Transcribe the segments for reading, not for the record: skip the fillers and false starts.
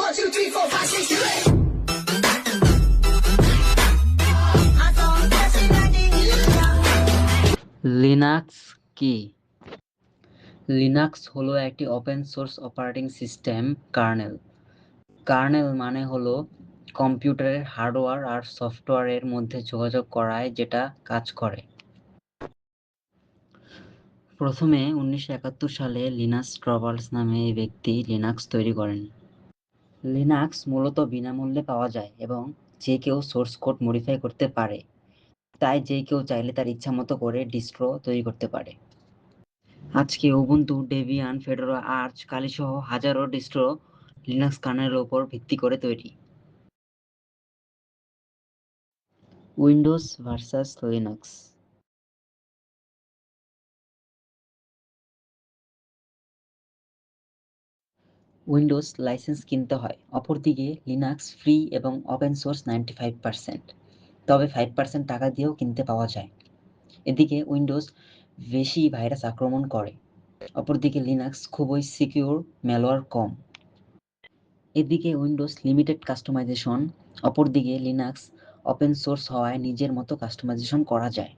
2, 3, 4, 5, 6, 7. Linux কি? Linux হলো একটি open source operating system kernel. Kernel মানে হলো কম্পিউটারের হার্ডওয়্যার আর সফটওয়্যারের মধ্যে যোগাযোগ করায় যেটা কাজ করে। প্রথমে 1971 সালে লিনাস টর্ভালডস নামে এই ব্যক্তি লিনাক্স তৈরি করেন। লিনাক্স মূলত বিনামূল্যে পাওয়া যায় এবং যে কেউ সোর্স কোড মডিফাই করতে পারে, তাই যে কেউ চাইলে তার ইচ্ছামতো করে ডিস্ট্রো তৈরি করতে পারে। আজকে উবুন্টু, ডেবিয়ান, ফেডোরা, আর্চ, কালি সহ হাজারো ডিস্ট্রো লিনাক্স কার্নেলের উপর ভিত্তি করে তৈরি। Windows versus Linux. Windows licence কিনতে হয়, অপরদিকে লিনাক্স ফ্রি এবং ওপেন সোর্স 95%, তবে 5% টাকা দিয়েও কিনতে পাওয়া যায়। এদিকে উইন্ডোজ বেশি ভাইরাস আক্রমণ করে, অপরদিকে লিনাক্স খুবই সিকিউর, ম্যালওয়্যার কম। এদিকে উইন্ডোজ লিমিটেড কাস্টমাইজেশন, অপরদিকে লিনাক্স ওপেন সোর্স হওয়ায় নিজের মতো কাস্টমাইজেশন করা যায়।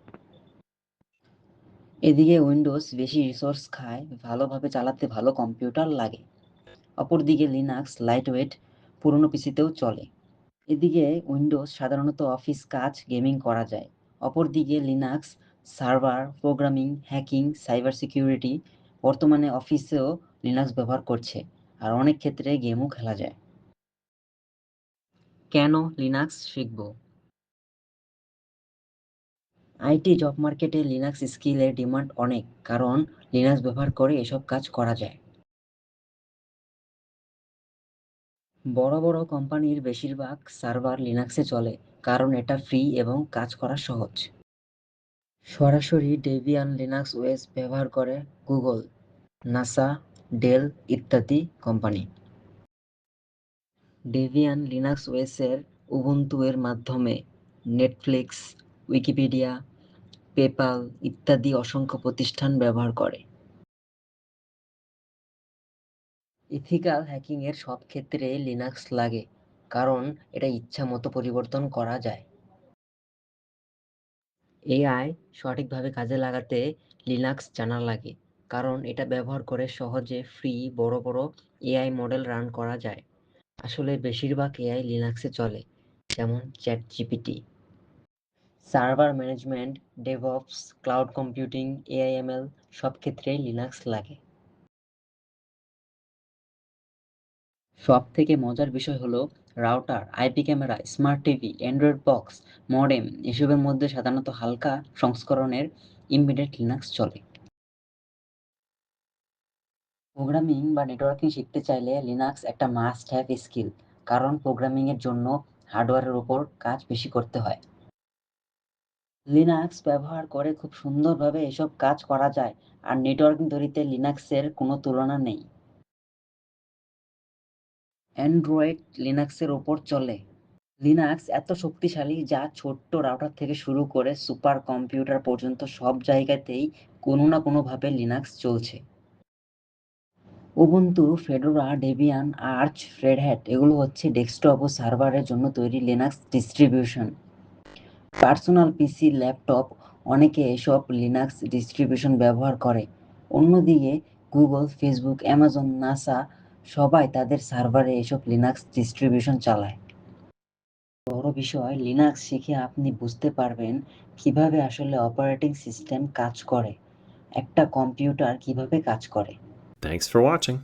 এদিকে উইন্ডোজ বেশি রিসোর্স খায়, ভালোভাবে চালাতে ভালো কম্পিউটার লাগে। অপরদিকে লিনাক্স লাইটওয়েট, পুরনো পিসিতেও চলে। এদিকে উইন্ডোজ সাধারণত অফিস কাজ, গেমিং করা যায়। অপরদিকে Linux server, programming, hacking, cyber security, বর্তমানে অফিসেও লিনাক্স ব্যবহার করছে, আর অনেক ক্ষেত্রে গেমও খেলা যায়। কেন লিনাক্স শিখব? আইটি জব মার্কেটে লিনাক্স স্কিলের ডিমান্ড অনেক, কারণ লিনাক্স ব্যবহার করে এসব কাজ করা যায়। বড় বড় কোম্পানির বেশিরভাগ সার্ভার লিনাক্সে চলে, কারণ এটা ফ্রি এবং কাজ করা সহজ। সরাসরি ডেবিয়ান লিনাক্স ওএস ব্যবহার করে গুগল, নাসা, ডেল ইত্যাদি কোম্পানি। ডেবিয়ান লিনাক্স ওএসের উবুন্টু এর মাধ্যমে নেটফ্লিক্স, উইকিপিডিয়া, পেপাল ইত্যাদি অসংখ্য প্রতিষ্ঠান ব্যবহার করে। ইথিক্যাল হ্যাকিং এর সব ক্ষেত্রে লিনাক্স লাগে, কারণ এটা ইচ্ছা মতো পরিবর্তন করা যায়। এআই সঠিকভাবে কাজে লাগাতে লিনাক্স জানা লাগে, কারণ এটা ব্যবহার করে সহজে ফ্রি বড় বড় এআই মডেল রান করা যায়। আসলে বেশিরভাগ এআই লিনাক্সে চলে, যেমন ChatGPT. Server management, DevOps, cloud computing, AIML সব ক্ষেত্রেই লিনাক্স লাগে। সব থেকে মজার বিষয় হলো router, IP camera, smart TV, Android box, modem এসবের মধ্যে সাধারণত হালকা সংস্করণের এমবেডেড লিনাক্স চলে। প্রোগ্রামিং বা নেটওয়ার্কিং শিখতে চাইলে লিনাক্স একটা মাস্ট হ্যাভ স্কিল, কারণ প্রোগ্রামিংয়ের জন্য হার্ডওয়্যারের উপর কাজ বেশি করতে হয়। লিনাক্স ব্যবহার করে খুব সুন্দরভাবে এসব কাজ করা যায়, আর নেটওয়ার্কিং তৈরিতে লিনাক্সের কোনো তুলনা নেই। অ্যান্ড্রয়েড লিনাক্সের ওপর চলে। লিনাক্স এত শক্তিশালী যা ছোট্ট রাউটার থেকে শুরু করে সুপার কম্পিউটার পর্যন্ত সব জায়গাতেই কোনো না কোনোভাবে লিনাক্স চলছে। Ubuntu, Fedora, Debian, Arch, Red Hat এগুলো হচ্ছে ডেস্কটপ ও সার্ভারের জন্য তৈরি Linux distribution. Personal PC, laptop অনেকে এসব লিনাক্স ডিস্ট্রিবিউশন ব্যবহার করে। অন্যদিকে গুগল, ফেসবুক, অ্যামাজন, নাসা সবাই তাদের সার্ভারে এসব লিনাক্স ডিস্ট্রিবিউশন চালায়। বড় বিষয়, লিনাক্স শিখে আপনি বুঝতে পারবেন কিভাবে আসলে অপারেটিং সিস্টেম কাজ করে, একটা কম্পিউটার কিভাবে কাজ করে। Thanks for watching.